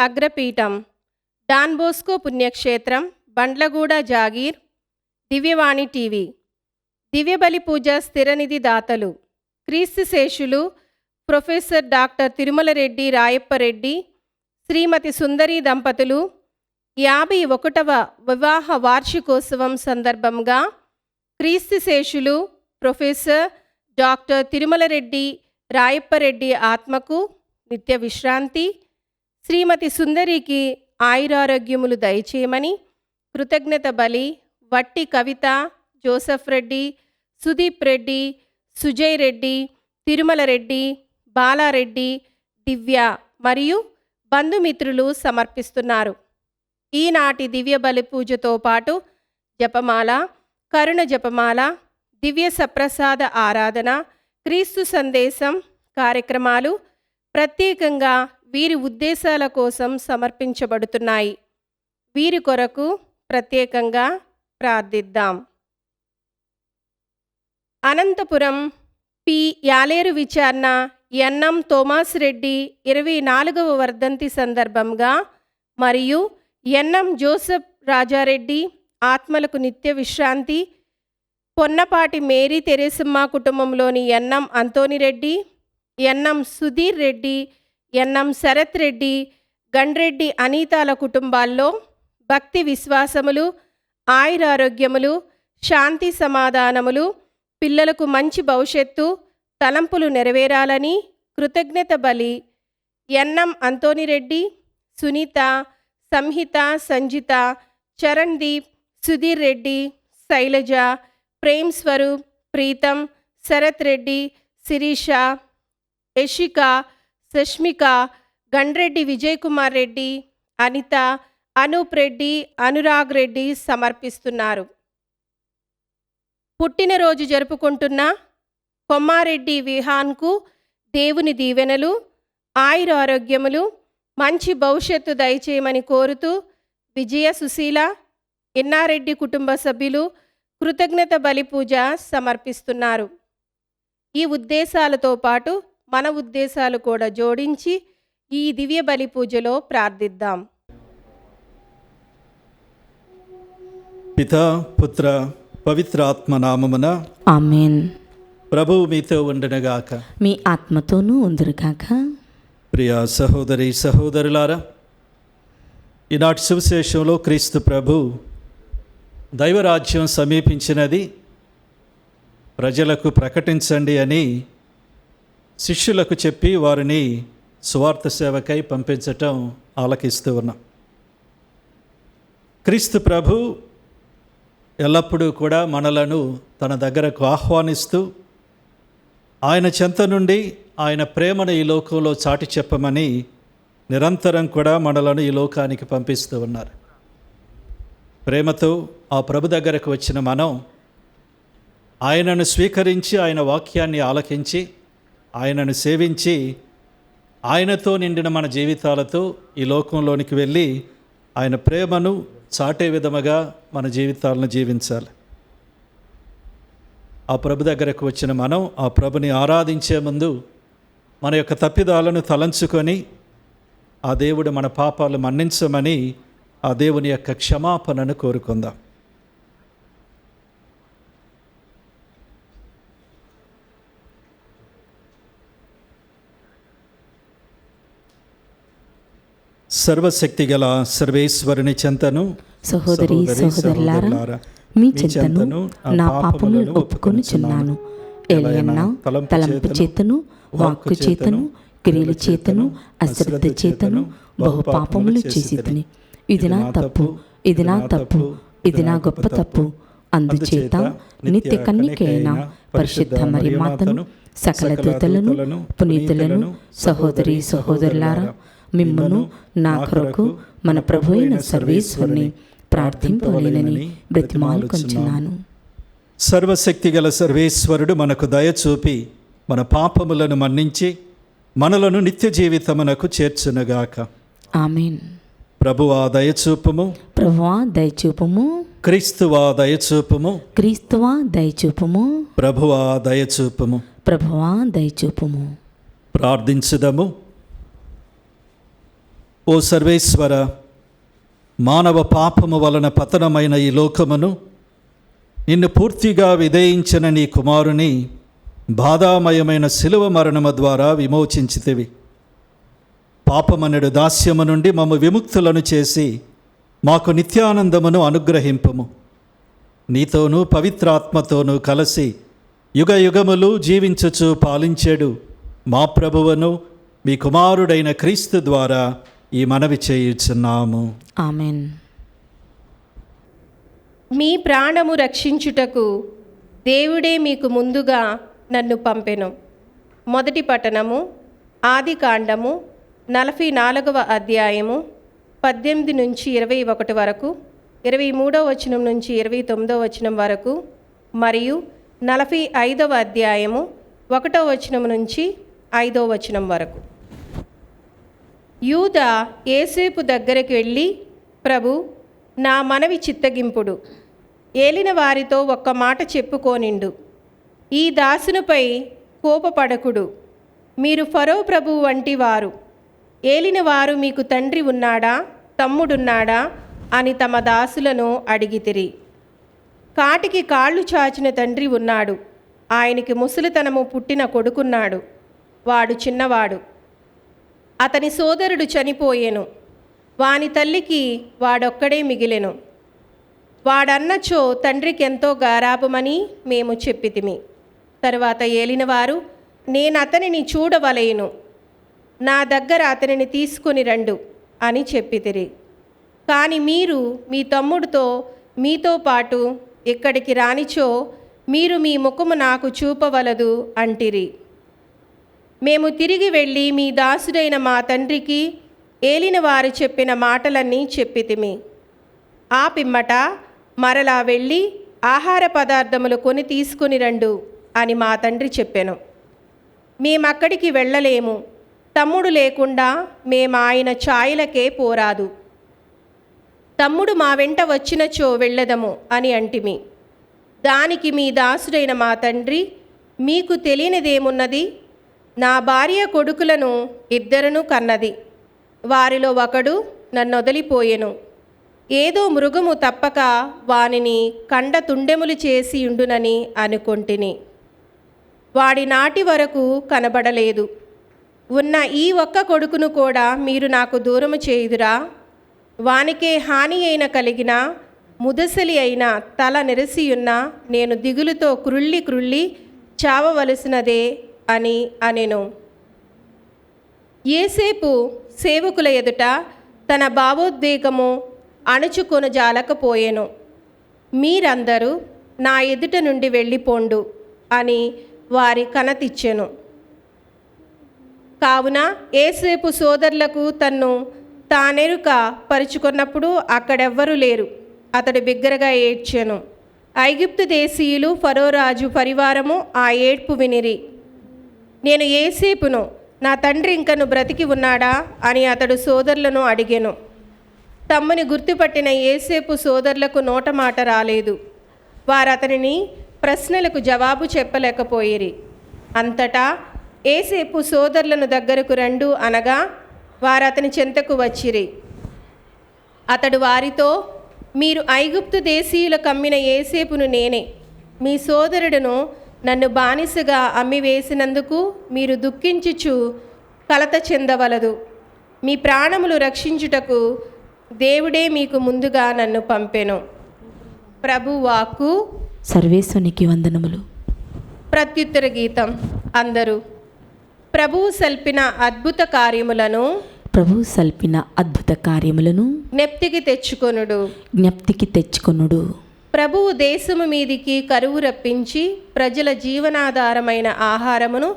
అగ్రపీఠం, don Bosco పుణ్యక్షేత్రం, బండ్లగూడ జాగీర్, దివ్యవాణి TV. దివ్యబలి పూజ స్థిరనిధి దాతలు: క్రీస్తు శేషులు ప్రొఫెసర్ డాక్టర్ తిరుమలరెడ్డి రాయప్పరెడ్డి, శ్రీమతి సుందరి దంపతులు 51వ వివాహ వార్షికోత్సవం సందర్భంగా క్రీస్తు శేషులు ప్రొఫెసర్ డాక్టర్ తిరుమలరెడ్డి రాయప్పరెడ్డి ఆత్మకు నిత్య విశ్రాంతి, శ్రీమతి సుందరికి ఆయురారోగ్యములు దయచేయమని కృతజ్ఞత బలి వట్టి కవిత, జోసెఫ్ రెడ్డి, సుదీప్ రెడ్డి, సుజయ్ రెడ్డి, తిరుమల రెడ్డి, బాలారెడ్డి, దివ్య మరియు బంధుమిత్రులు సమర్పిస్తున్నారు. ఈనాటి దివ్య బలి పూజతో పాటు జపమాల, కరుణ జపమాల, దివ్య సప్రసాద ఆరాధన, క్రీస్తు సందేశం కార్యక్రమాలు ప్రత్యేకంగా వీరి ఉద్దేశాల కోసం సమర్పించబడుతున్నాయి. వీరి కొరకు ప్రత్యేకంగా ప్రార్థిద్దాం. అనంతపురం పి. యాలేరు విచారణ ఎన్ఎం తోమాస్ రెడ్డి 24వ వర్ధంతి సందర్భంగా మరియు ఎన్ఎం జోసెఫ్ రాజారెడ్డి ఆత్మలకు నిత్య విశ్రాంతి, పొన్నపాటి మేరీ తెరేసమ్మ కుటుంబంలోని NM Anthonireddy, NM Sudheer Reddy, NM Sarath Reddy, Gandreddy అనీతాల కుటుంబాల్లో భక్తి విశ్వాసములు, ఆయురారోగ్యములు, శాంతి సమాధానములు, పిల్లలకు మంచి భవిష్యత్తు, తలంపులు నెరవేరాలని కృతజ్ఞత బలి ఎన్ఎం అంతోనిరెడ్డి, సునీత, సంహిత, సంజిత, చరణ్ దీప్, సుధీర్ రెడ్డి, శైలజ, ప్రేమ్ స్వరూప్, ప్రీతం, శరత్ రెడ్డి, శిరీష, యషిక, సష్మిక, గండ్రెడ్డి విజయ్ కుమార్ రెడ్డి, అనిత, అనూప్ రెడ్డి, అనురాగ్ రెడ్డి సమర్పిస్తున్నారు. పుట్టినరోజు జరుపుకుంటున్న కొమ్మారెడ్డి విహాన్కు దేవుని దీవెనలు, ఆయురారోగ్యములు, మంచి భవిష్యత్తు దయచేయమని కోరుతూ విజయ, సుశీల, ఎన్నారెడ్డి కుటుంబ సభ్యులు కృతజ్ఞత బలి పూజ సమర్పిస్తున్నారు. ఈ ఉద్దేశాలతో పాటు మన ఉద్దేశాలు కూడా జోడించి ఈ దివ్య బలి పూజలో ప్రార్థిద్దాం. పితా, పుత్ర, పవిత్ర ఆత్మ నామమున ఆమేన్. ప్రభువు మీతో ఉండునుగాక. మీ ఆత్మతోనూ ఉందురుగాక. ప్రియ సహోదరి సహోదరులారా, ఈనాటి సువిశేషంలో క్రీస్తు ప్రభు దైవరాజ్యం సమీపించినది, ప్రజలకు ప్రకటించండి అని శిష్యులకు చెప్పి వారిని సువార్త సేవకై పంపించటం ఆలకిస్తూ ఉన్నాం. క్రీస్తు ప్రభు ఎల్లప్పుడూ కూడా మనలను తన దగ్గరకు ఆహ్వానిస్తూ ఆయన చెంత నుండి ఆయన ప్రేమను ఈ లోకంలో చాటి చెప్పమని నిరంతరం కూడా మనలను ఈ లోకానికి పంపిస్తూ ఉన్నారు. ప్రేమతో ఆ ప్రభు దగ్గరకు వచ్చిన మనం ఆయనను స్వీకరించి, ఆయన వాక్యాన్ని ఆలకించి, ఆయనను సేవించి, ఆయనతో నిండిన మన జీవితాలతో ఈ లోకంలోనికి వెళ్ళి ఆయన ప్రేమను చాటే విధముగా మన జీవితాలను జీవించాలి. ఆ ప్రభు దగ్గరకు వచ్చిన మనం ఆ ప్రభుని ఆరాధించే ముందు మన యొక్క తప్పిదాలను తలంచుకొని ఆ దేవుడు మన పాపాలు మన్నించమని ఆ దేవుని యొక్క క్షమాపణను కోరుకుందాం. సర్వశక్తి గల సర్వేశ్వరుని చెంతను సహోదరి సహోదరులారా, మీ చెంతను నా పాపములను ఒప్పుకొనుచున్నాను. ఎలయన్నా తలంపు చేతను, వాక్కు చేతను, క్రియల చేతను, అశ్రద్ధ చేతను బహు పాపములు చేసితిని. ఇది నా తప్పు, ఇది నా తప్పు, ఇది నా గొప్ప తప్పు. అందుచేత నిత్య కన్నికైన పరిశుద్ధ మరి మాతను, సకల దూతలను, పునీతులను, సహోదరి సహోదరులారా, మిమ్మును నా కొరకు మన ప్రభు అయిన సర్వేశ్వరుని ప్రార్థింపలేనని బ్రతిమాలుకొంచున్నాను. సర్వశక్తి గల సర్వేశ్వరుడు మనకు దయచూపి మన పాపములను మన్నించి మనలను నిత్య జీవితమునకు చేర్చునుగాక. ఆమేన్. ప్రభువా దయచూపుము, ప్రభువా దయచూపుము, క్రీస్తువా దయచూపుము, క్రీస్తువా దయచూపుము, ప్రభువా దయచూపుము. ప్రభువా దయచూపుము. ప్రార్థించుదము. ఓ సర్వేశ్వర, మానవ పాపము వలన పతనమైన ఈ లోకమును నిన్ను పూర్తిగా విధేయించిన నీ కుమారుని బాధామయమైన శిలువ మరణము ద్వారా విమోచించితివి. పాపమనడు దాస్యము నుండి మమ్ము విముక్తులను చేసి మాకు నిత్యానందమును అనుగ్రహింపుము. నీతోనూ పవిత్రాత్మతోనూ కలిసి యుగ యుగములు జీవించుచు పాలించెడు మా ప్రభువును మీ కుమారుడైన క్రీస్తు ద్వారా ఈ మనవి చేయుచున్నాము. ఆమెన్. మీ ప్రాణము రక్షించుటకు దేవుడే మీకు ముందుగా నన్ను పంపెను. మొదటి పట్టణము ఆదికాండము 44వ అధ్యాయము 18 నుంచి 21 వరకు, 23వ వచనం నుంచి 29వ వచనం వరకు, మరియు 45వ అధ్యాయము 1వ వచనం నుంచి 5వ వచనం వరకు. యూదా యేసేపు దగ్గరికి వెళ్ళి, ప్రభు, నా మనవి చిత్తగింపుడు, ఏలిన వారితో ఒక్క మాట చెప్పుకోనిండు. ఈ దాసునిపై కోపపడకుడు. మీరు ఫరో ప్రభువు వంటి వారు. ఏలిన వారు మీకు తండ్రి ఉన్నాడా, తమ్ముడున్నాడా అని తమ దాసులను అడిగితిరి. కాటికి కాళ్ళు చాచిన తండ్రి ఉన్నాడు. ఆయనకి ముసలితనము పుట్టిన కొడుకున్నాడు. వాడు చిన్నవాడు. అతని సోదరుడు చనిపోయెను. వాని తల్లికి వాడొక్కడే మిగిలెను. వాడన్నచో తండ్రికి ఎంతో గారాబమని మేము చెప్పితిమి. తరువాత ఏలినవారు, నేను అతనిని చూడవలెను, నా దగ్గర అతనిని తీసుకొని రండు అని చెప్పితిరి. కానీ మీరు మీ తమ్ముడితో మీతో పాటు ఇక్కడికి రానిచో మీరు మీ ముఖము నాకు చూపవలదు అంటిరి. మేము తిరిగి వెళ్ళి మీ దాసుడైన మా తండ్రికి ఏలిన వారు చెప్పిన మాటలన్నీ చెప్పితిమి. ఆ పిమ్మట మరలా వెళ్ళి ఆహార పదార్థములు కొని తీసుకుని రండు అని మా తండ్రి చెప్పెను. మేమక్కడికి వెళ్ళలేము. తమ్ముడు లేకుండా మేము ఆయన ఛాయలకే పోరాదు. తమ్ముడు మా వెంట వచ్చినచో వెళ్ళదము అని అంటిమి. దానికి మీ దాసుడైన మా తండ్రి, మీకు తెలియనిదేమున్నది? నా భార్య కొడుకులను ఇద్దరును కన్నది. వారిలో ఒకడు నన్నొదలిపోయెను. ఏదో మృగము తప్పక వానిని కండ తుండెములు చేసి ఉండునని అనుకొంటిని. వాడి నాటి వరకు కనబడలేదు. ఉన్న ఈ ఒక్క కొడుకును కూడా మీరు నాకు దూరము చేయుదురా? వానికే హాని అయిన కలిగిన ముదసలి అయిన తల నెరసియున్న నేను దిగులుతో క్రుళ్ళి క్రుళ్ళి చావవలసినదే అని అనెను. యేసేపు సేవకుల ఎదుట తన భావోద్వేగము అణుచుకొనజాలకపోయెను. మీరందరూ నా ఎదుట నుండి వెళ్ళిపోండు అని వారి కనతిచ్చెను. కావున యేసేపు సోదరులకు తన్ను తానెరుక పరుచుకున్నప్పుడు అక్కడెవ్వరూ లేరు. అతడు బిగ్గరగా ఏడ్చెను. ఐగుప్తు దేశీయులు, ఫరోరాజు పరివారము ఆ ఏడ్పు వినిరి. నేను యేసేపును, నా తండ్రి ఇంకను బ్రతికి ఉన్నాడా అని అతడు సోదరులను అడిగెను. తమ్ముని గుర్తుపట్టిన యేసేపు సోదరులకు నోట మాట రాలేదు. వారు అతనిని ప్రశ్నలకు జవాబు చెప్పలేకపోయిరి. అంతటా యేసేపు సోదరులను దగ్గరకు రండు అనగా వారు అతని చెంతకు వచ్చిరి. అతడు వారితో, మీరు ఐగుప్తు దేశీయుల కమ్మిన యేసేపును నేనే. మీ సోదరుడును నన్ను బానిసగా అమ్మివేసినందుకు మీరు దుఃఖించుచు కలత చెందవలదు. మీ ప్రాణములు రక్షించుటకు దేవుడే మీకు ముందుగా నన్ను పంపెను. ప్రభు వాక్కు. సర్వేశ్వనికి వందనములు. ప్రత్యుత్తర గీతం. అందరూ ప్రభువు సల్పిన అద్భుత కార్యములను జ్ఞప్తికి తెచ్చుకొనుడు. ప్రభువు దేశము మీదికి కరువు రప్పించి ప్రజల జీవనాధారమైన ఆహారమును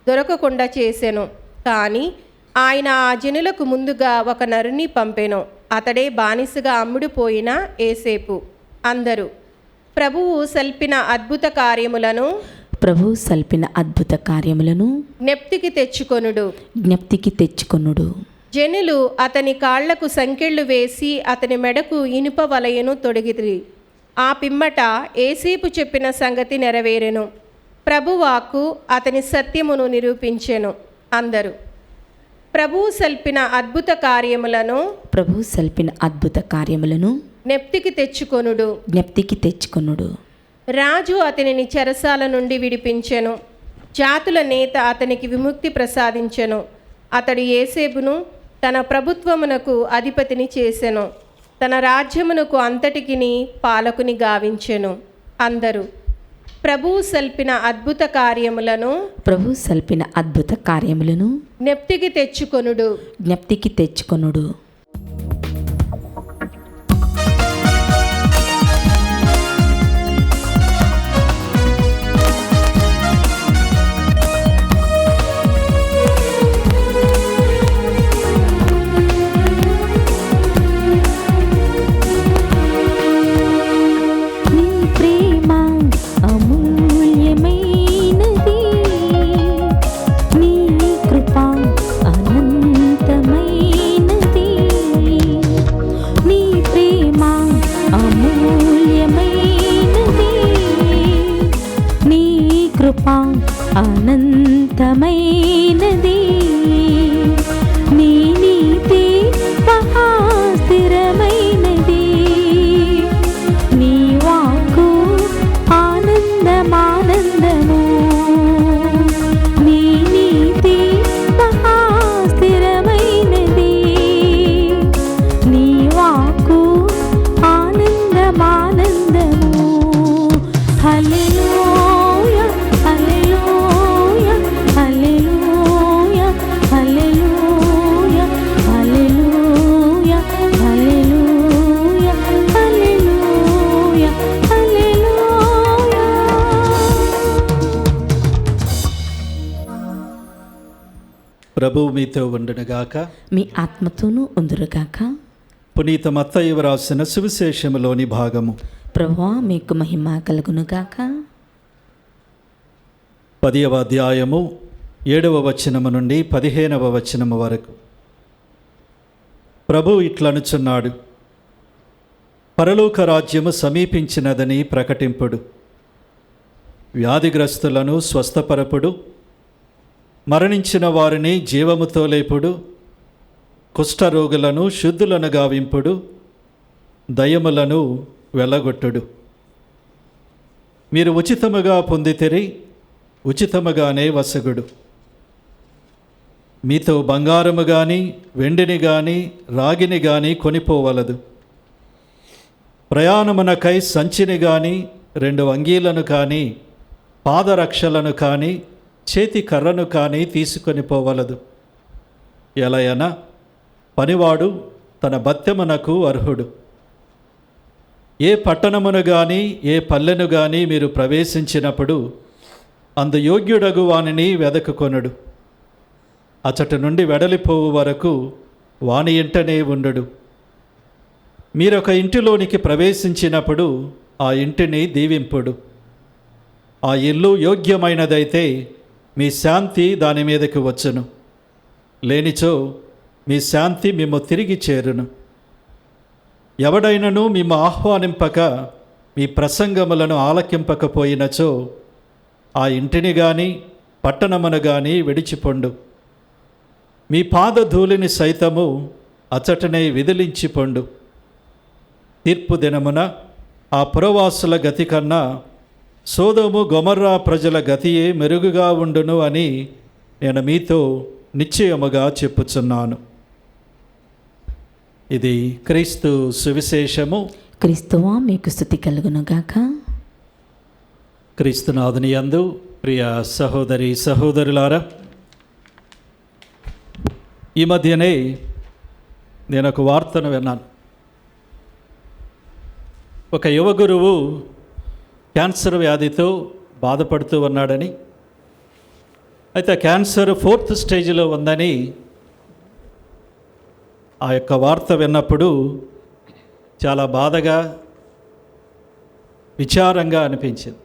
దొరకకుండా చేసెను. కానీ ఆయన ఆ జనులకు ముందుగా ఒక నరుని పంపెను. అతడే బానిసగా అమ్ముడుపోయిన యేసేపు. అందరూ ప్రభువు సల్పిన అద్భుత కార్యములను జ్ఞప్తికి తెచ్చుకొనుడు. జనులు అతని కాళ్లకు సంకెళ్ళు వేసి అతని మెడకు ఇనుప వలయను తొడిగిరి. ఆ పిమ్మట యేసేపు చెప్పిన సంగతి నెరవేరెను. ప్రభువాకు అతని సత్యమును నిరూపించెను. అందరూ ప్రభువు సల్పిన అద్భుత కార్యములను ప్రభు సల్పిన అద్భుత కార్యములను నెప్తికి తెచ్చుకొనుడు. జ్ఞప్తికి తెచ్చుకొనుడు. రాజు అతనిని చెరసాల నుండి విడిపించెను. జాతుల నేత అతనికి విముక్తి ప్రసాదించెను. అతడు యేసేపును తన ప్రభుత్వమునకు అధిపతిని చేసెను. తన రాజ్యమునకు అంతటికిని పాలకుని గావించెను. అందరూ ప్రభువు సల్పిన అద్భుత కార్యములను ప్రభు సల్పిన అద్భుత కార్యములను నెప్తికి తెచ్చుకొనుడు. జ్ఞప్తికి తెచ్చుకొనుడు. అనంతమైనది నీ నీతి మహాస్థిరమైనది నీ వాక్కు ఆనందమానందము నీ నీతి మహాస్థిరమైనది నీ వాక్కు ఆనందమానందము. హల్లెలూయా హల్లెలూయా హల్లెలూయా హల్లెలూయా హల్లెలూయా హల్లెలూయా హల్లెలూయా హల్లెలూయా. ప్రభువు మీతో ఉండునుగాక. మీ ఆత్మతోనూ ఉందురుగాక. పునీత మత్తయి వ్రాసిన సువిశేషములోని భాగము. ప్రభువా మీకు మహిమ కలుగునుగాక. 10వ అధ్యాయము 7వ వచనము నుండి 15వ వచనము వరకు. ప్రభు ఇట్లనుచున్నాడు: పరలోక రాజ్యము సమీపించినదని ప్రకటింపుడు, వ్యాధిగ్రస్తులను స్వస్థపరపుడు, మరణించిన వారిని జీవముతో లేపుడు, కుష్ఠరోగులను శుద్ధులను గావింపుడు, దయ్యములను వెళ్ళగొట్టుడు. మీరు ఉచితముగా పొందితిరి, ఉచితముగానే వసగుడు. మీతో బంగారము గాని వెండిని గాని రాగిని గాని కొనిపోవలదు. ప్రయాణమునకై సంచిని గాని 2 అంగీలను కానీ పాదరక్షలను కానీ చేతి కర్రను కానీ తీసుకొని పోవలదు. ఎలయన పనివాడు తన భత్యమునకు అర్హుడు. ఏ పట్టణమును గాని ఏ పల్లెను గాని మీరు ప్రవేశించినప్పుడు అందు యోగ్యుడగు వానిని వెదకుకొనుడు. అచట నుండి వెడలిపోవు వరకు వాని ఇంటనే ఉండడు. మీరొక ఇంటిలోనికి ప్రవేశించినప్పుడు ఆ ఇంటిని దీవింపుడు. ఆ ఇల్లు యోగ్యమైనదైతే మీ శాంతి దాని మీదకి వచ్చును. లేనిచో మీ శాంతి మిమ్ము తిరిగి చేరును. ఎవడైనను మిమ్ము ఆహ్వానింపక మీ ప్రసంగములను ఆలకింపకపోయినచో ఆ ఇంటిని గాని పట్టణమును గాని విడిచిపొండు. మీ పాదధూళిని సైతము అచటనే విదిలించిపొండు. తీర్పు దినమున ఆ పురవాసుల గతి కన్నా సోదోము గొమొర్రా ప్రజల గతియే మెరుగుగా ఉండును అని నేను మీతో నిశ్చయముగా చెప్పుచున్నాను. ఇది క్రీస్తు సువిశేషము. క్రీస్తువా మీకు స్తుతి కలుగునుగాక. క్రీస్తునాథుని యందు ప్రియ సహోదరి సహోదరులారా, ఈ మధ్యనే నేను ఒక వార్తను విన్నాను. ఒక యువ గురువు క్యాన్సర్ వ్యాధితో బాధపడుతూ ఉన్నాడని, అయితే క్యాన్సర్ 4th స్టేజ్లో ఉందని ఆ యొక్క వార్త విన్నప్పుడు చాలా బాధగా విచారంగా అనిపించింది.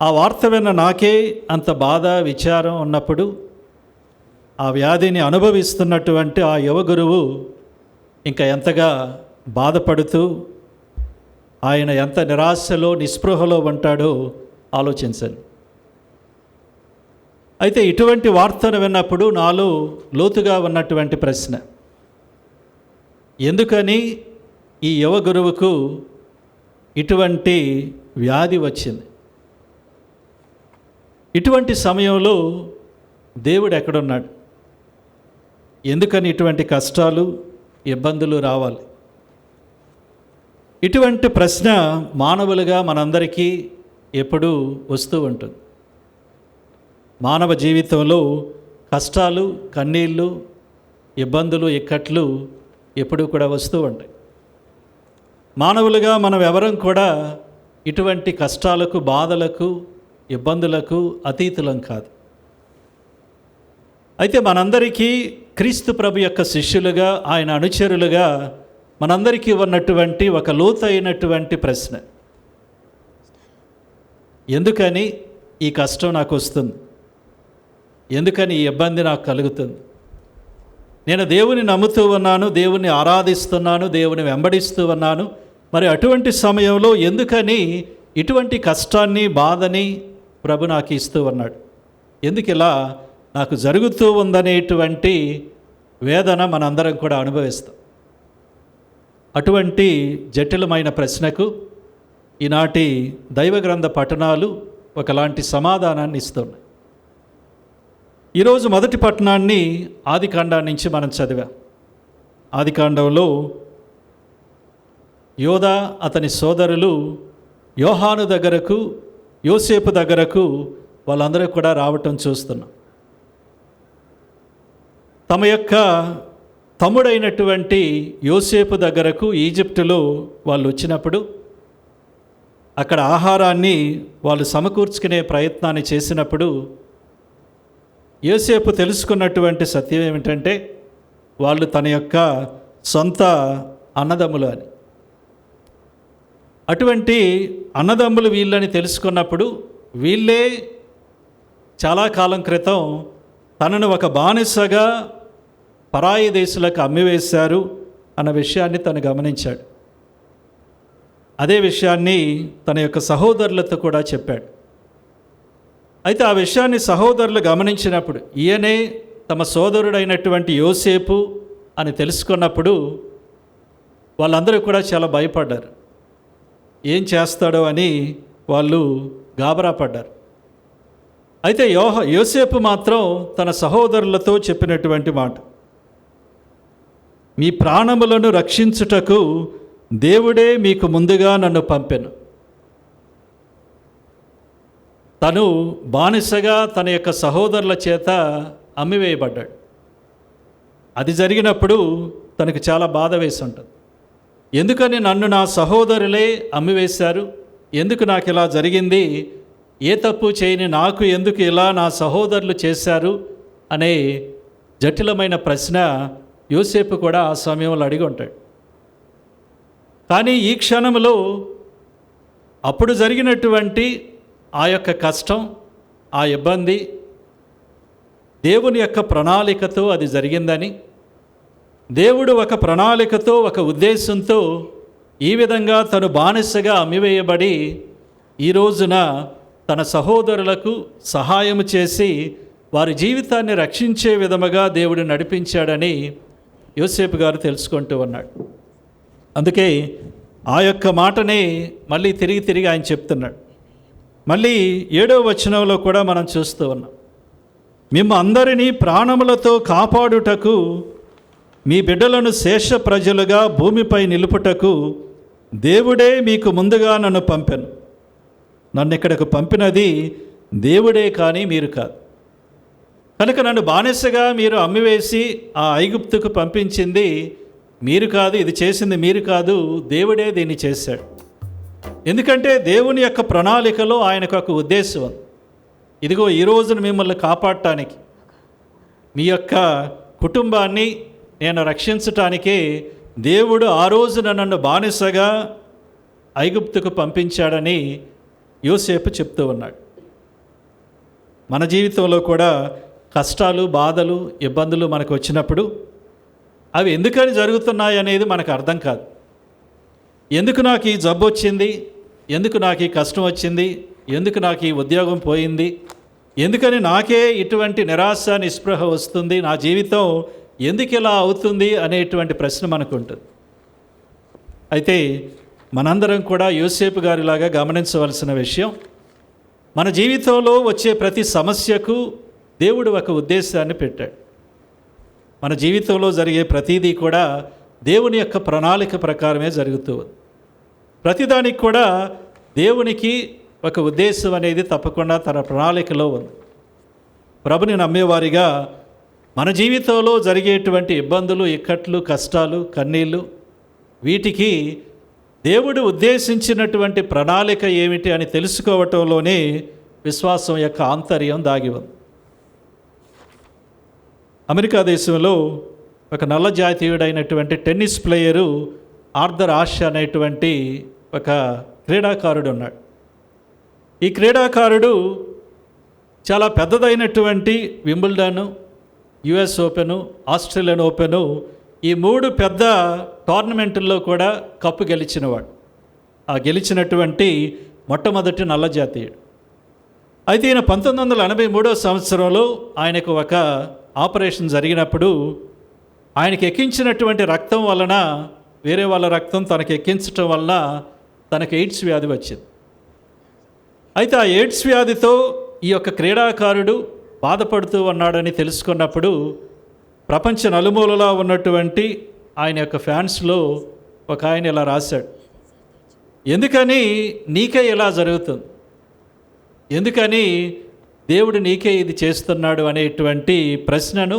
ఆ వార్త విన్న నాకే అంత బాధ విచారం ఉన్నప్పుడు ఆ వ్యాధిని అనుభవిస్తున్నటువంటి ఆ యువ గురువు ఇంకా ఎంతగా బాధపడుతూ ఆయన ఎంత నిరాశలో నిస్పృహలో ఉంటాడో ఆలోచించండి. అయితే ఇటువంటి వార్తను విన్నప్పుడు నాలో లోతుగా ఉన్నటువంటి ప్రశ్న, ఎందుకని ఈ యువ గురువుకు ఇటువంటి వ్యాధి వచ్చింది? ఇటువంటి సమయంలో దేవుడు ఎక్కడున్నాడు? ఎందుకని ఇటువంటి కష్టాలు, ఇబ్బందులు రావాలి? ఇటువంటి ప్రశ్న మానవులుగా మనందరికీ ఎప్పుడూ వస్తూ ఉంటుంది. మానవ జీవితంలో కష్టాలు, కన్నీళ్ళు, ఇబ్బందులు, ఇక్కట్లు ఎప్పుడూ కూడా వస్తూ ఉంటాయి. మానవులుగా మనం ఎవరం కూడా ఇటువంటి కష్టాలకు, బాధలకు, ఇబ్బందులకు అతీతులం కాదు. అయితే మనందరికీ క్రీస్తు ప్రభు యొక్క శిష్యులుగా, ఆయన అనుచరులుగా మనందరికీ ఉన్నటువంటి ఒక లోతైనటువంటి ప్రశ్న, ఎందుకని ఈ కష్టం నాకు వస్తుంది? ఎందుకని ఈ ఇబ్బంది నాకు కలుగుతుంది? నేను దేవుని నమ్ముతూ ఉన్నాను, దేవుని ఆరాధిస్తున్నాను, దేవుని వెంబడిస్తూ ఉన్నాను. మరి అటువంటి సమయంలో ఎందుకని ఇటువంటి కష్టాన్ని, బాధని ప్రభు నాకు ఇస్తూ ఉన్నాడు? ఎందుకు ఇలా నాకు జరుగుతూ ఉందనేటువంటి వేదన మనందరం కూడా అనుభవిస్తాం. అటువంటి జటిలమైన ప్రశ్నకు ఈనాటి దైవ గ్రంథ పఠనాలు ఒకలాంటి సమాధానాన్ని ఇస్తున్నాయి. ఈరోజు మొదటి పట్టణాన్ని ఆదికాండం నుంచి మనం చదివాం. ఆదికాండంలో యోదా అతని సోదరులు యోహాను దగ్గరకు, యోసేపు దగ్గరకు వాళ్ళందరూ కూడా రావటం చూస్తున్నాం. తమ యొక్క తమ్ముడైనటువంటి యోసేపు దగ్గరకు ఈజిప్టులో వాళ్ళు వచ్చినప్పుడు అక్కడ ఆహారాన్ని వాళ్ళు సమకూర్చుకునే ప్రయత్నాన్ని చేసినప్పుడు యోసేపు తెలుసుకున్నటువంటి సత్యం ఏమిటంటే వాళ్ళు తన యొక్క సొంత అన్నదమ్ములు అని. అటువంటి అన్నదమ్ములు వీళ్ళని తెలుసుకున్నప్పుడు వీళ్ళే చాలా కాలం క్రితం తనను ఒక బానిసగా పరాయి దేశులకు అమ్మివేశారు అన్న విషయాన్ని తను గమనించాడు. అదే విషయాన్ని తన యొక్క సహోదరులతో కూడా చెప్పాడు. అయితే ఆ విషయాన్ని సహోదరులు గమనించినప్పుడు, ఈయనే తమ సోదరుడైనటువంటి యోసేపు అని తెలుసుకున్నప్పుడు వాళ్ళందరూ కూడా చాలా భయపడ్డారు. ఏం చేస్తాడో అని వాళ్ళు గాబరా పడ్డారు. అయితే యోసేపు మాత్రం తన సహోదరులతో చెప్పినటువంటి మాట, మీ ప్రాణములను రక్షించుటకు దేవుడే మీకు ముందుగా నన్ను పంపెను. తను బానిసగా తన యొక్క సహోదరుల చేత అమ్మివేయబడ్డాడు. అది జరిగినప్పుడు తనకు చాలా బాధ వేసి ఉంటుంది. ఎందుకని నన్ను నా సహోదరులే అమ్మివేశారు? ఎందుకు నాకు ఇలా జరిగింది? ఏ తప్పు చేయని నాకు ఎందుకు ఇలా నా సహోదరులు చేశారు అనే జటిలమైన ప్రశ్న యోసేపు కూడా ఆ సమయంలో అడిగి ఉంటాడు. కానీ ఈ క్షణంలో అప్పుడు జరిగినటువంటి ఆ యొక్క కష్టం, ఆ ఇబ్బంది దేవుని యొక్క ప్రణాళికతో అది జరిగిందని, దేవుడు ఒక ప్రణాళికతో, ఒక ఉద్దేశంతో ఈ విధంగా తను బానిసగా అమ్మివేయబడి ఈ రోజున తన సహోదరులకు సహాయం చేసి వారి జీవితాన్ని రక్షించే విధముగా దేవుడు నడిపించాడని యోసేపు గారు తెలుసుకుంటూ ఉన్నాడు. అందుకే ఆ యొక్క మాటనే మళ్ళీ తిరిగి ఆయన చెప్తున్నాడు. మళ్ళీ 7వ వచనంలో కూడా మనం చూస్తూ ఉన్నాం, మేము అందరినీ ప్రాణములతో కాపాడుటకు మీ బిడ్డలను శేష ప్రజలుగా భూమిపై నిలుపుటకు దేవుడే మీకు ముందుగా నన్ను పంపెను. నన్ను ఇక్కడకు పంపినది దేవుడే కానీ మీరు కాదు. కనుక నన్ను బానిసగా మీరు అమ్మివేసి ఆ ఐగుప్తుకు పంపించింది మీరు కాదు, ఇది చేసింది మీరు కాదు, దేవుడే దీన్ని చేశాడు. ఎందుకంటే దేవుని యొక్క ప్రణాళికలో ఆయనకు ఒక ఉద్దేశం ఉంది. ఇదిగో ఈ రోజున మిమ్మల్ని కాపాడటానికి, మీ యొక్క కుటుంబాన్ని నేను రక్షించటానికే దేవుడు ఆ రోజున నన్ను బానిసగా ఐగుప్తుకు పంపించాడని యోసేపు చెప్తూ ఉన్నాడు. మన జీవితంలో కూడా కష్టాలు, బాధలు, ఇబ్బందులు మనకు వచ్చినప్పుడు అవి ఎందుకని జరుగుతున్నాయి అనేది మనకు అర్థం కాదు. ఎందుకు నాకు ఈ జబ్బు వచ్చింది, ఎందుకు నాకు ఈ కష్టం వచ్చింది, ఎందుకు నాకు ఈ ఉద్యోగం పోయింది, ఎందుకని నాకే ఇటువంటి నిరాశ నిస్పృహ వస్తుంది, నా జీవితం ఎందుకు ఇలా అవుతుంది అనేటువంటి ప్రశ్న మనకు ఉంటుంది. అయితే మనందరం కూడా యోసేపు గారిలాగా గమనించవలసిన విషయం, మన జీవితంలో వచ్చే ప్రతి సమస్యకు దేవుడు ఒక ఉద్దేశాన్ని పెట్టాడు. మన జీవితంలో జరిగే ప్రతిదీ కూడా దేవుని యొక్క ప్రణాళిక ప్రకారమే జరుగుతూ ఉంది. ప్రతిదానికి కూడా దేవునికి ఒక ఉద్దేశం అనేది తప్పకుండా తన ప్రణాళికలో ఉంది. ప్రభుని నమ్మేవారిగా మన జీవితంలో జరిగేటువంటి ఇబ్బందులు, ఇక్కట్లు, కష్టాలు, కన్నీళ్ళు, వీటికి దేవుడు ఉద్దేశించినటువంటి ప్రణాళిక ఏమిటి అని తెలుసుకోవటంలోనే విశ్వాసం యొక్క ఆంతర్యం దాగి ఉంది. అమెరికా దేశంలో ఒక నల్ల జాతీయుడైనటువంటి టెన్నిస్ ప్లేయరు ఆర్థర్ ఆష్ అనేటువంటి ఒక క్రీడాకారుడు ఉన్నాడు. ఈ క్రీడాకారుడు చాలా పెద్దదైనటువంటి Wimbledon, US open, Australian open, ఈ 3 పెద్ద టోర్నమెంటుల్లో కూడా కప్పు గెలిచినవాడు. ఆ గెలిచినటువంటి మొట్టమొదటి నల్ల జాతీయుడు. అయితే ఈయన 1983 సంవత్సరంలో ఆయనకు ఒక ఆపరేషన్ జరిగినప్పుడు ఆయనకి ఎక్కించినటువంటి రక్తం వలన, వేరే వాళ్ళ రక్తం తనకు ఎక్కించటం వలన తనకు ఎయిడ్స్ వ్యాధి వచ్చింది. అయితే ఆ ఎయిడ్స్ వ్యాధితో ఈ యొక్క క్రీడాకారుడు బాధపడుతూ ఉన్నాడని తెలుసుకున్నప్పుడు ప్రపంచ నలుమూలలా ఉన్నటువంటి ఆయన యొక్క ఫ్యాన్స్లో ఒక ఆయన ఇలా రాశాడు, ఎందుకని నీకే ఇలా జరుగుతుంది, ఎందుకని దేవుడు నీకే ఇది చేస్తున్నాడు అనేటువంటి ప్రశ్నను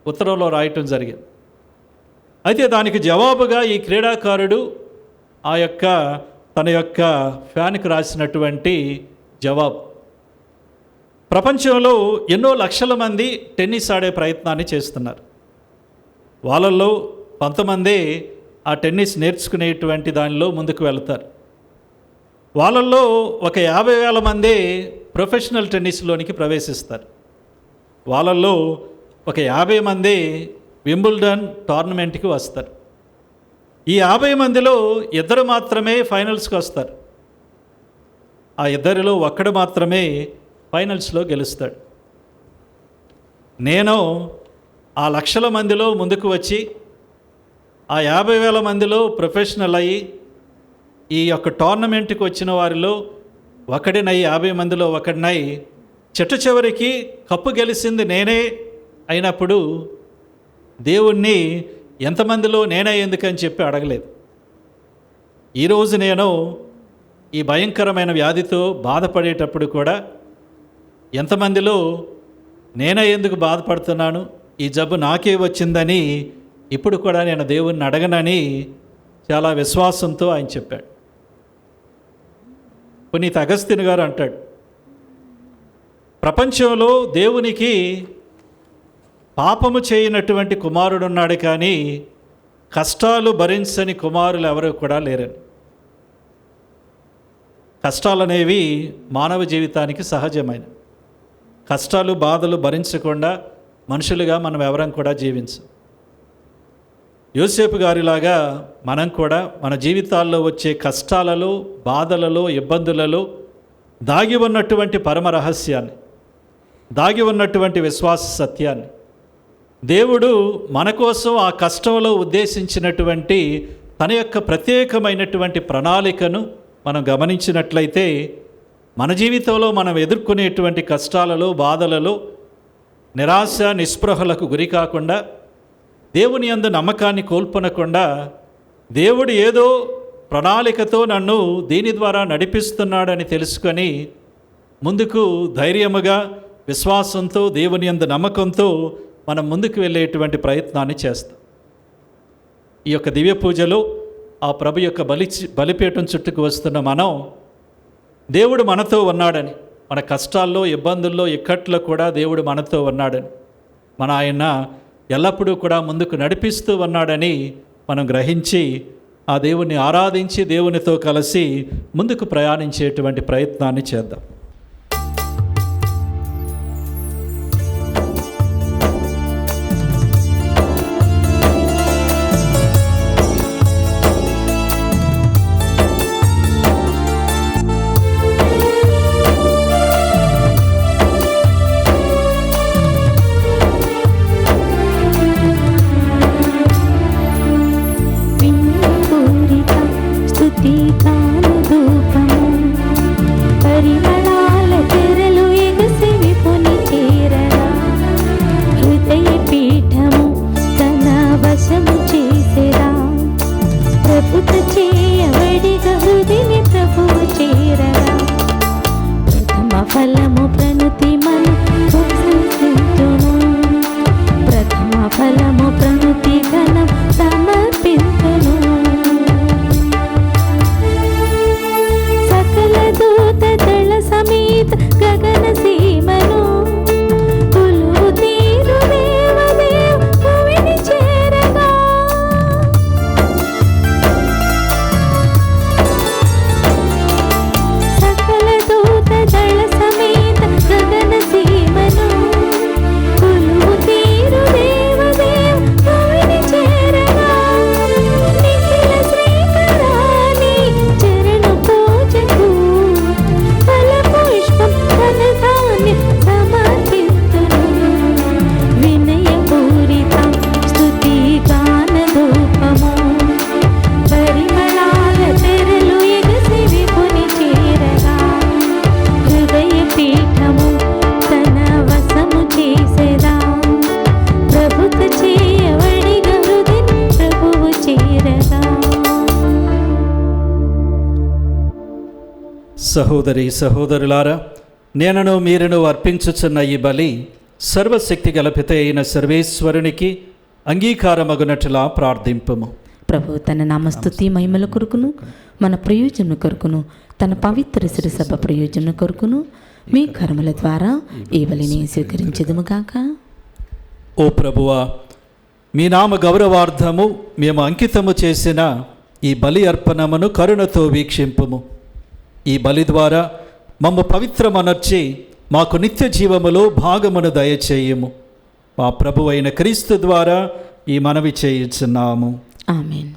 ఉత్తరంలో రాయటం జరిగింది. అయితే దానికి జవాబుగా ఈ క్రీడాకారుడు ఆ యొక్క తన యొక్క ఫ్యాన్కి రాసినటువంటి జవాబు, ప్రపంచంలో ఎన్నో లక్షల మంది టెన్నిస్ ఆడే ప్రయత్నాన్ని చేస్తున్నారు. వాళ్ళల్లో కొంతమంది ఆ టెన్నిస్ నేర్చుకునేటువంటి దానిలో ముందుకు వెళ్తారు. వాళ్ళల్లో ఒక 50,000 మంది ప్రొఫెషనల్ టెన్నిస్లోనికి ప్రవేశిస్తారు. వాళ్ళల్లో ఒక 50 మంది వింబుల్డన్ టోర్నమెంట్కి వస్తారు. ఈ 50 మందిలో 2 మాత్రమే ఫైనల్స్కి వస్తారు. ఆ 2లో ఒక్కడు మాత్రమే ఫైనల్స్లో గెలుస్తాడు. నేను ఆ లక్షల మందిలో ముందుకు వచ్చి ఆ 50,000 మందిలో ప్రొఫెషనల్ అయ్యి ఈ యొక్క టోర్నమెంట్కి వచ్చిన వారిలో ఒకడినై, 50 మందిలో ఒకడినై, చిట్ట చివరికి కప్పు గెలిచింది నేనే అయినప్పుడు దేవుణ్ణి ఎంతమందిలో నేనే ఎందుకని చెప్పి అడగలేదు. ఈరోజు నేను ఈ భయంకరమైన వ్యాధితో బాధపడేటప్పుడు కూడా ఎంతమందిలో నేనే ఎందుకు బాధపడుతున్నాను, ఈ జబ్బు నాకే వచ్చిందని ఇప్పుడు కూడా నేను దేవుణ్ణి అడగనని చాలా విశ్వాసంతో ఆయన చెప్పాడు. పునీత్ అగస్తిన్ గారు అంటాడు, ప్రపంచంలో దేవునికి పాపము చేయనటువంటి కుమారుడు ఉన్నాడు, కానీ కష్టాలు భరించని కుమారులు ఎవరు కూడా లేరని. కష్టాలనేవి మానవ జీవితానికి సహజమైన. కష్టాలు, బాధలు భరించకుండా మనుషులుగా మనం ఎవరం కూడా జీవించం. యోసేపు గారిలాగా మనం కూడా మన జీవితాల్లో వచ్చే కష్టాలలో, బాధలలో, ఇబ్బందులలో దాగి ఉన్నటువంటి పరమ రహస్యాన్ని, దాగి ఉన్నటువంటి విశ్వాస సత్యాన్ని దేవుడు మన కోసం ఆ కష్టంలో ఉద్దేశించినటువంటి తన యొక్క ప్రత్యేకమైనటువంటి ప్రణాళికను మనం గమనించినట్లయితే మన జీవితంలో మనం ఎదుర్కొనేటువంటి కష్టాలలో, బాధలలో నిరాశ నిస్పృహలకు గురి కాకుండా, దేవుని యందు నమ్మకాన్ని కోల్పోనకుండా, దేవుడు ఏదో ప్రణాళికతో నన్ను దీని ద్వారా నడిపిస్తున్నాడని తెలుసుకొని ముందుకు ధైర్యముగా, విశ్వాసంతో, దేవుని యందు నమ్మకంతో మనం ముందుకు వెళ్ళేటువంటి ప్రయత్నాన్ని చేస్తాం. ఈ యొక్క దివ్య పూజలో ఆ ప్రభు యొక్క బలిపీఠం చుట్టూకు వస్తున్న మనం దేవుడు మనతో ఉన్నాడని, మన కష్టాల్లో, ఇబ్బందుల్లో, ఇక్కట్లో కూడా దేవుడు మనతో ఉన్నాడని, మన ఆయన ఎల్లప్పుడూ కూడా ముందుకు నడిపిస్తూ ఉన్నాడని మనం గ్రహించి ఆ దేవుణ్ణి ఆరాధించి దేవునితో కలిసి ముందుకు ప్రయాణించేటువంటి ప్రయత్నాన్ని చేద్దాం. సహోదరి సహోదరులారా, నేనను మీరును అర్పించుచున్న ఈ బలి సర్వశక్తి గల పిత అయిన సర్వేశ్వరునికి అంగీకారమగునట్లా ప్రార్థింపము. ప్రభు తన నామస్తుతి మహిమల కొరకును మన ప్రయోజనం కొరకును తన పవిత్ర శిరసభ ప్రయోజనం కొరకును మీ కర్మల ద్వారా ఈ బలిని స్వీకరించదుముగాక. ఓ ప్రభువా, మీ నామ గౌరవార్థము మేము అంకితము చేసిన ఈ బలి అర్పణమును కరుణతో వీక్షింపుము. ఈ బలి ద్వారా మమ్ము పవిత్రమనర్చి మాకు నిత్య జీవములో భాగమును దయచేయము. మా ప్రభువైన క్రీస్తు ద్వారా ఈ మనవి చేయుచున్నాము. ఆమేన్.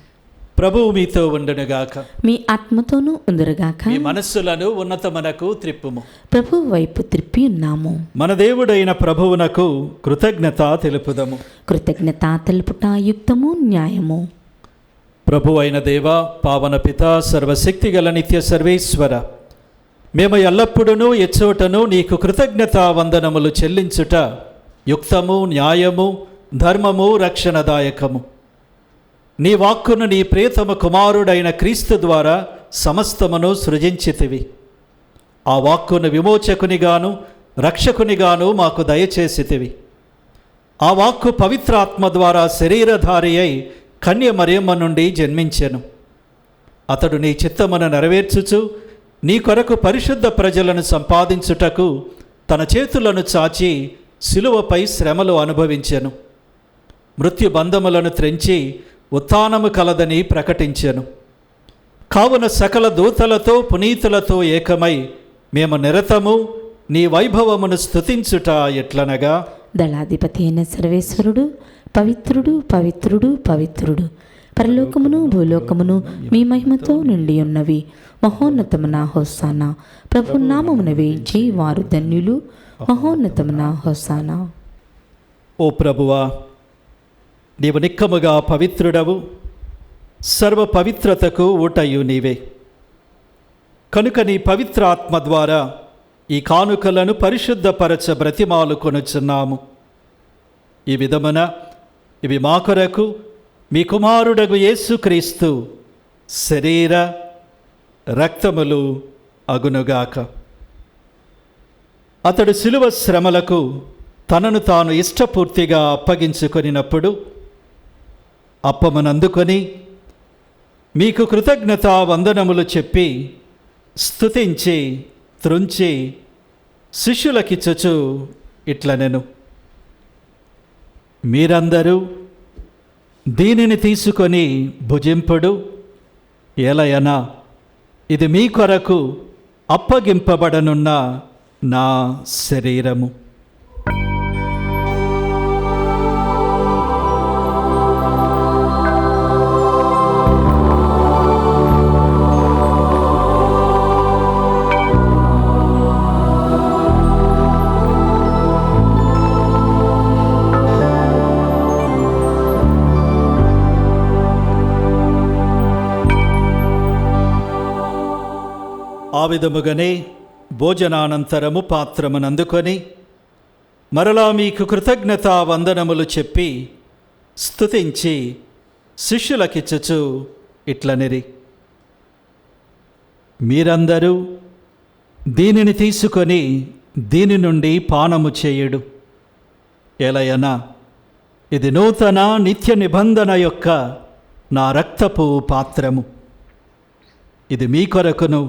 ప్రభువు మీతో ఉండునుగాక. మీ ఆత్మతోనూ ఉందురుగాక. మీ మనస్సులను ఉన్నతమునకు త్రిప్పుము. ప్రభు వైపు త్రిప్పి ఉన్నాము. మన దేవుడైన ప్రభువునకు కృతజ్ఞత తెలుపుదము. కృతజ్ఞత తెలుపుట యుక్తము న్యాయము. ప్రభువైన దేవ, పావన పిత, సర్వశక్తి గల నిత్య సర్వేశ్వర, మేము ఎల్లప్పుడూ ఎచ్చోటను నీకు కృతజ్ఞత వందనములు చెల్లించుట యుక్తము, న్యాయము, ధర్మము, రక్షణదాయకము. నీ వాక్కును నీ ప్రియతమ కుమారుడైన క్రీస్తు ద్వారా సమస్తమును సృజించితివి. ఆ వాక్కును విమోచకునిగాను రక్షకునిగాను మాకు దయచేసితివి. ఆ వాక్కు పవిత్రాత్మ ద్వారా శరీరధారి అయి కన్య మరియమ్మ నుండి జన్మించెను. అతడు నీ చిత్తమును నెరవేర్చుచు నీ కొరకు పరిశుద్ధ ప్రజలను సంపాదించుటకు తన చేతులను చాచి శిలువపై శ్రమలు అనుభవించెను. మృత్యుబంధములను త్రెంచి ఉత్థానము కలదని ప్రకటించెను. కావున సకల దూతలతో పునీతులతో ఏకమై మేము నిరతము నీ వైభవమును స్తుతించుట ఎట్లనగా, దళాధిపతి అయిన సర్వేశ్వరుడు పవిత్రుడు పవిత్రుడు పవిత్రుడు, పరలోకమును భూలోకమును మీ మహిమతో నిండి ఉన్నవి. మహోన్నతమున హోసానా. ప్రభు నామమున వేయించి వారు ధన్యులు. మహోన్నతమున హోసానా. ఓ ప్రభువా, నీవు నిక్కముగా పవిత్రుడవు, సర్వ పవిత్రతకు ఊటయు నీవే. కనుక నీ పవిత్ర ఆత్మ ద్వారా ఈ కానుకలను పరిశుద్ధపరచ బ్రతిమాలు కొనుచున్నాము. ఈ విధమున ఇవి మా కొరకు మీ కుమారుడగు యేసుక్రీస్తు శరీర రక్తములు అగునుగాక. అతడు శిలువ శ్రమలకు తనను తాను ఇష్టపూర్తిగా అప్పగించుకొనినప్పుడు అప్పమునందుకొని మీకు కృతజ్ఞతా వందనములు చెప్పి స్తుతించి త్రుంచి శిష్యులకిచ్చుచు ఇట్లనెను, మీరందరూ దీనిని తీసుకొని భుజింపుడు. ఏలయనా, ఇది మీ కొరకు అప్పగింపబడనున్న నా శరీరము. ఆ విధముగానే భోజనానంతరము పాత్రమునందుకొని మరలా మీకు కృతజ్ఞతా వందనములు చెప్పి స్తుతించి శిష్యులకిచ్చుచు ఇట్లనిరి, మీరందరూ దీనిని తీసుకొని దీని నుండి పానము చేయుడు. ఎలయనా, ఇది నూతన నిత్య నిబంధన యొక్క నా రక్తపు పాత్రము. ఇది మీ కొరకును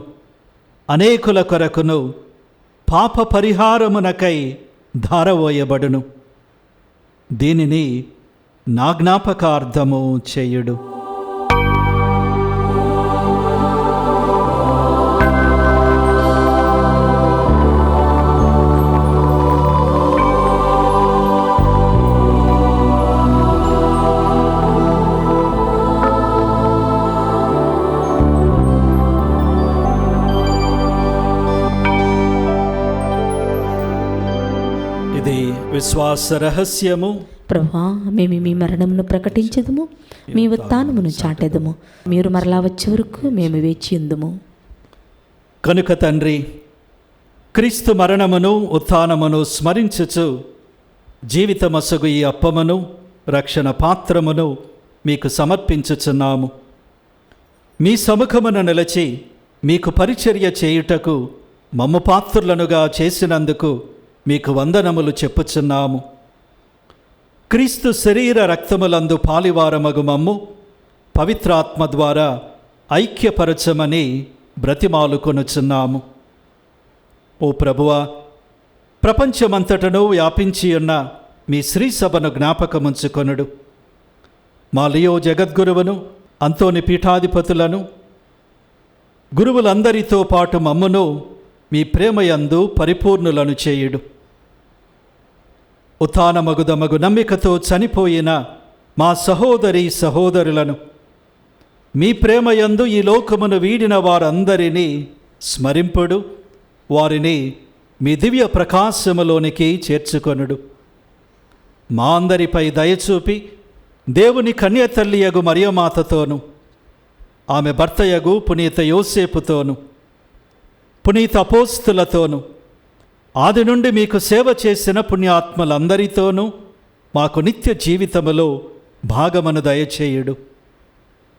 అనేకుల కొరకును పాప పరిహారమునకై ధారవోయబడును. దీనిని నా జ్ఞాపకార్థము చేయుడు. విశ్వాస రహస్యము. ప్రభా, మేము మీ మరణమును ప్రకటించదుము, మీ ఉత్థానమును చాటెదము. మీరు మరలా వచ్చే వరకు మేము వేచి ఉందుము. కనుక తండ్రి, క్రీస్తు మరణమును ఉత్థానమును స్మరించుచు జీవితమసగు ఈ అప్పమును రక్షణ పాత్రమును మీకు సమర్పించుచున్నాము. మీ సముఖమున నిలచి మీకు పరిచర్య చేయుటకు మమ్ము పాత్రులనుగా చేసినందుకు మీకు వందనములు చెప్పుచున్నాము. క్రీస్తు శరీర రక్తములందు పాలివారమగు మమ్ము పవిత్రాత్మ ద్వారా ఐక్యపరచమని బ్రతిమాలుకొనుచున్నాము. ఓ ప్రభువా, ప్రపంచమంతటను వ్యాపించి ఉన్న మీ శ్రీ సభను జ్ఞాపకముంచుకొనుడు. మా లియో జగద్గురువును, అంతోని పీఠాధిపతులను, గురువులందరితో పాటు మమ్మును మీ ప్రేమయందు పరిపూర్ణులను చేయుడు. ఉత్థానమగుదమగు నమ్మికతో చనిపోయిన మా సహోదరి సహోదరులను, మీ ప్రేమయందు ఈ లోకమును వీడిన వారందరినీ స్మరింపుడు. వారిని మీ దివ్య ప్రకాశములోనికి చేర్చుకొనుడు. మా అందరిపై దయచూపి దేవుని కన్యతల్లియగు మరియమాతతోను, ఆమె భర్తయగు పునీత యోసేపుతోను, పునీత అపోస్తులతోను, ఆది నుండి మీకు సేవ చేసిన పుణ్యాత్మలందరితోనూ మాకు నిత్య జీవితములో భాగమును దయచేయుడు.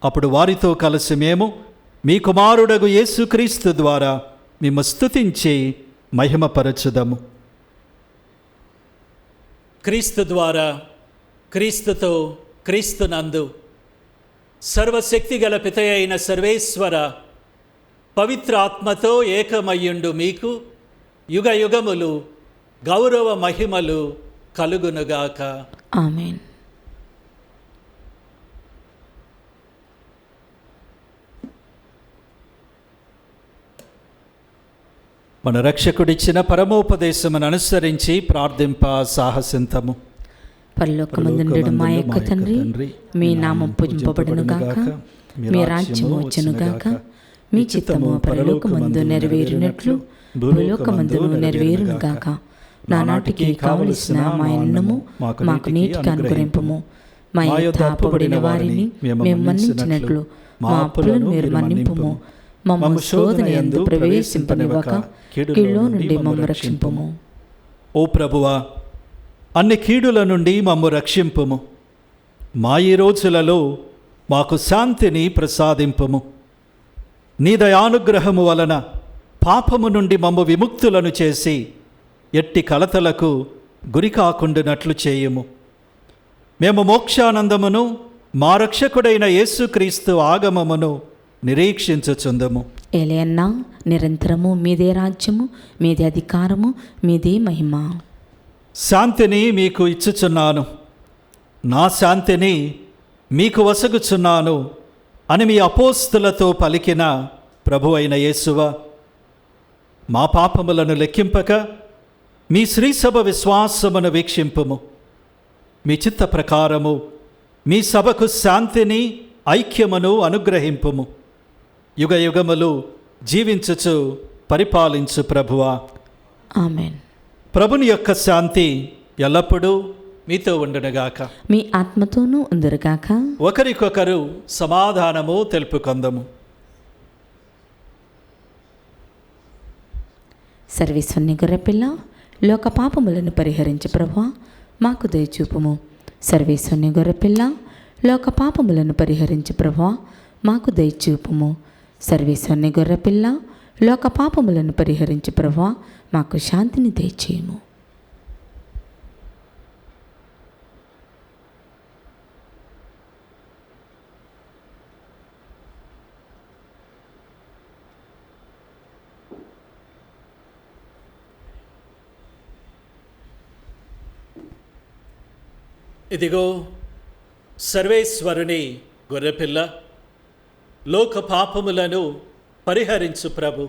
అప్పుడు వారితో కలిసి మేము మీ కుమారుడగు యేసుక్రీస్తు ద్వారా మేము స్తుతించి మహిమపరచుదము. క్రీస్తు ద్వారా, క్రీస్తుతో, క్రీస్తునందు సర్వశక్తిగల పితయైన సర్వేశ్వర పవిత్ర ఆత్మతో ఏకమయ్యుండు మీకు యుగ యుగములు గౌరవ మహిమలు కలుగునుగాక. ఆమేన్. మన రక్షకుడిచ్చిన పరమోపదేశమును అనుసరించి ప్రార్థింప సాహసింతము. పరలోకమందుండు మా యొక్క తండ్రి, మీ నామం పూజింపబడును గాక, మీ రాజ్యము వచ్చును గాక, మీ చిత్తము పరలోకమందు నెరవేరినట్లు భూలోకమందును నెరవేరును గాక. నానాటికి కావలసిన మా అన్నము మాకు నీటికి అనుగ్రహింపుము. మా యొద్ద అప్పుబడిన వారిని మేము మన్నించినట్లు మా అప్పులను మీరు మన్నింపుము. మమ్ము శోధన యందు ప్రవేశింపనివ్వక కీడులో నుండి మమ్ము రక్షింపుము. ఓ ప్రభువా, అన్ని కీడుల నుండి మమ్ము రక్షింపుము. మా ఈ రోజులలో మాకు శాంతిని ప్రసాదింపుము. నీ దయానుగ్రహము వలన పాపము నుండి మమ్ము విముక్తులను చేసి ఎట్టి కలతలకు గురి కాకుండానట్లు చేయుము. మేము మోక్షానందమును మా రక్షకుడైన యేసుక్రీస్తు ఆగమమును నిరీక్షించుచుందము. ఏలయన్నా, నిరంతరము మీదే రాజ్యము, మీదే అధికారము, మీదే మహిమ. శాంతిని మీకు ఇచ్చుచున్నాను, నా శాంతిని మీకు వసగుచున్నాను అని మీ అపోస్తులతో పలికిన ప్రభు అయిన యేసువా, మా పాపములను లెక్కింపక మీ శ్రీసభ విశ్వాసమును వీక్షింపుము. మీ చిత్త ప్రకారము మీ సభకు శాంతిని, ఐక్యమును అనుగ్రహింపుము. యుగ యుగములు జీవించుచు పరిపాలించు ప్రభువా. ఆమేన్. ప్రభుని యొక్క శాంతి ఎల్లప్పుడూ మీతో ఉండునుగాక. మీ ఆత్మతోనూ ఉందరుగాక. ఒకరికొకరు సమాధానము తెలుపుకొందము. సర్వేశ్వరుని గొర్రెపిల్ల, లోక పాపములను పరిహరించు ప్రభువా, మాకు దయచూపుము. సర్వేశ్వరుని గొర్రెపిల్ల, లోక పాపములను పరిహరించు ప్రభువా, మాకు దయచూపుము. సర్వేశ్వరుని గొర్రెపిల్ల, లోక పాపములను పరిహరించు ప్రభువా, మాకు శాంతిని దయచేయము. ఇదిగో సర్వేశ్వరుని గొర్రెపిల్ల, లోక పాపములను పరిహరించు ప్రభు.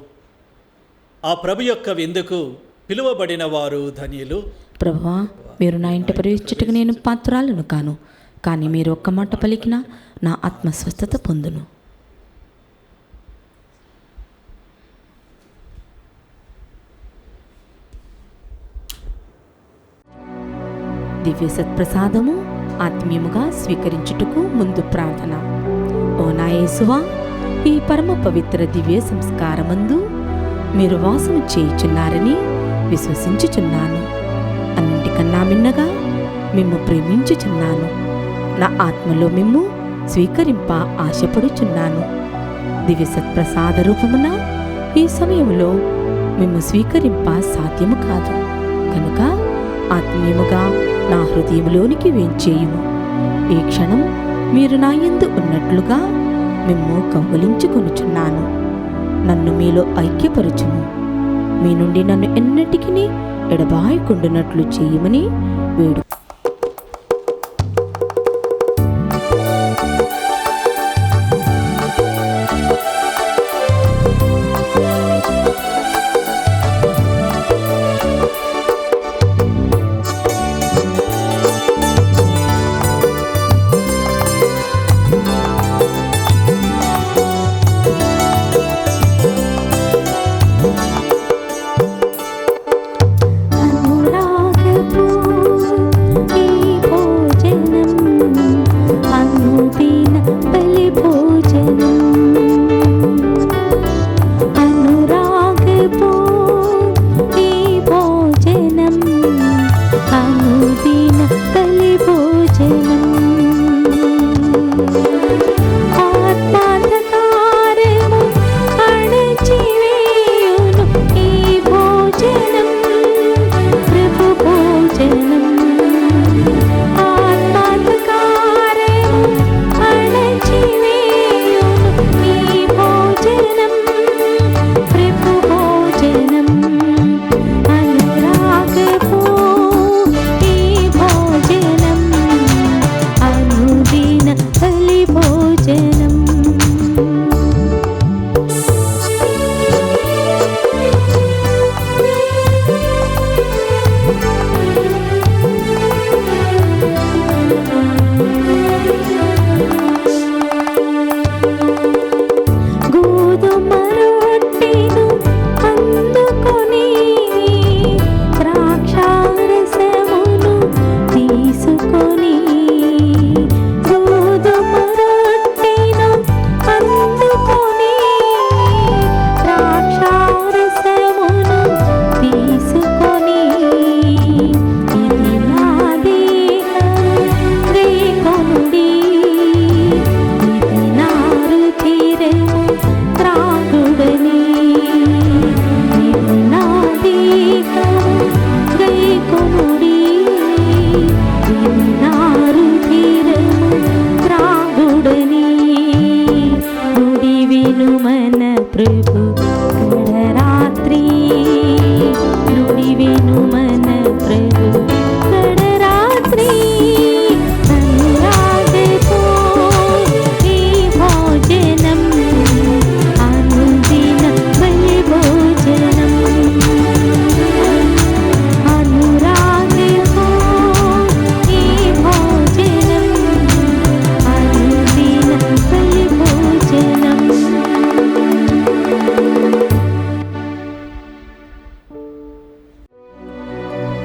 ఆ ప్రభు యొక్క విందుకు పిలువబడిన వారు ధన్యులు. ప్రభువా, మీరు నా ఇంట ప్రవేశించుటకు నేను పాత్రురాలను కాను, కానీ మీరు ఒక్క మాట పలికినా నా ఆత్మ స్వస్థత పొందును. దివ్య సత్ప్రసాదము ఆత్మీయముగా స్వీకరించుటకు ముందు ప్రార్థన. ఓ నా యేసువా, ఈ పరమ పవిత్ర దివ్య సంస్కారమందు మీరు వాసము చేయుచున్నారని విశ్వసించుచున్నాను. అన్నింటికన్నా మిన్నగా మిమ్ము ప్రేమించుచున్నాను. నా ఆత్మలో మిమ్ము స్వీకరింప ఆశపడుచున్నాను. దివ్య సత్ప్రసాద రూపమున ఈ సమయంలో మేము స్వీకరింప సాధ్యము కాదు కనుక ఆత్మీయముగా నా హృదయంలోనికి వేంచేయుము. ఈ క్షణం మీరు నా యందు ఉన్నట్లుగా మిమ్ము కౌగిలించుకొనుచున్నాను. నన్ను మీలో ఐక్యపరచుము. మీ నుండి నన్ను ఎన్నటికీ ఎడబాయకుండునట్లు చేయమని వేడు.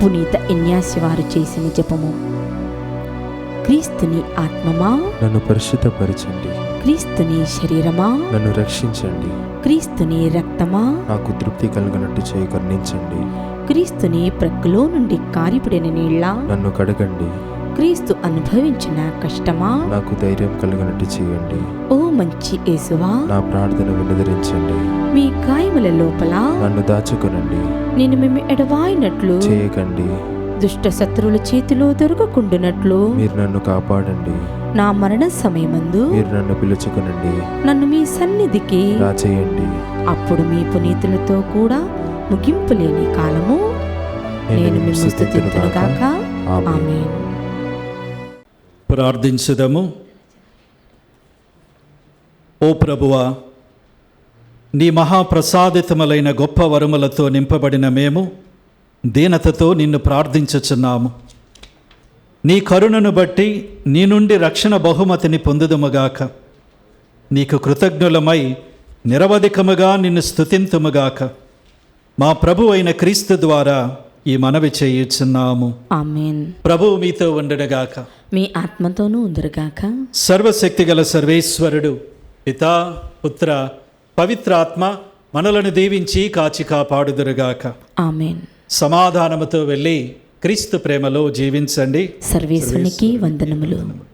పునీత ఇన్యాసి వారు చేసిన జపము. క్రీస్తుని ఆత్మమా నన్ను పరిశుద్ధపరచండి. క్రీస్తుని శరీరమా నన్ను రక్షించండి. క్రీస్తుని రక్తమా నాకు తృప్తి కలుగునట్టు చేయి కరుణించండి. క్రీస్తుని ప్రక్కలో నుండి కారిపడిన నీళ్ళ నన్ను కడగండి. క్రీస్తు అనుభవించిన కష్టమా నాకు ధైర్యం కలుగునట్టు చేయండి. ఓ మంచి యేసువా నా ప్రార్థన వినదరించండి. మీ గాయముల లోపల నన్ను దాచుకొనండి. నేను మేము ఎడవాయినట్లు చేయకండి. దుష్ట శత్రువుల చేతిలో దొరకకుండునట్లు మీరు నన్ను కాపాడండి. నా మరణ సమయమందు మీరు నన్ను పిలుచుకొనండి. నన్ను మీ సన్నిధికి రాచేయండి. అప్పుడు మీ పునీతులతో కూడా ముగింపు లేని కాలము నేను మిమ్ము స్తుతింతునుగాక. ఆమేన్. ప్రార్థించుదము. ఓ ప్రభువా, నీ మహాప్రసాదితములైన గొప్ప వరములతో నింపబడిన మేము దీనతతో నిన్ను ప్రార్థించుచున్నాము. నీ కరుణను బట్టి నీ నుండి రక్షణ బహుమతిని పొందుదుముగాక. నీకు కృతజ్ఞులమై నిరవధికముగా నిన్ను స్తుతింతుముగాక. మా ప్రభు అయిన క్రీస్తు ద్వారా ఈ మనవి చేయుచున్నాము. ఆమేన్. ప్రభువు మీతో ఉండడుగాక. మీ ఆత్మతోనూ ఉందరుగాక. సర్వశక్తిగల సర్వేశ్వరుడు పితా, పుత్ర, పవిత్రాత్మ మనలను దీవించి కాచి కాపాడుదురుగాక. ఆమేన్. సమాధానముతో వెళ్ళి క్రీస్తు ప్రేమలో జీవించండి. సర్వేశ్వరునికి వందనములు.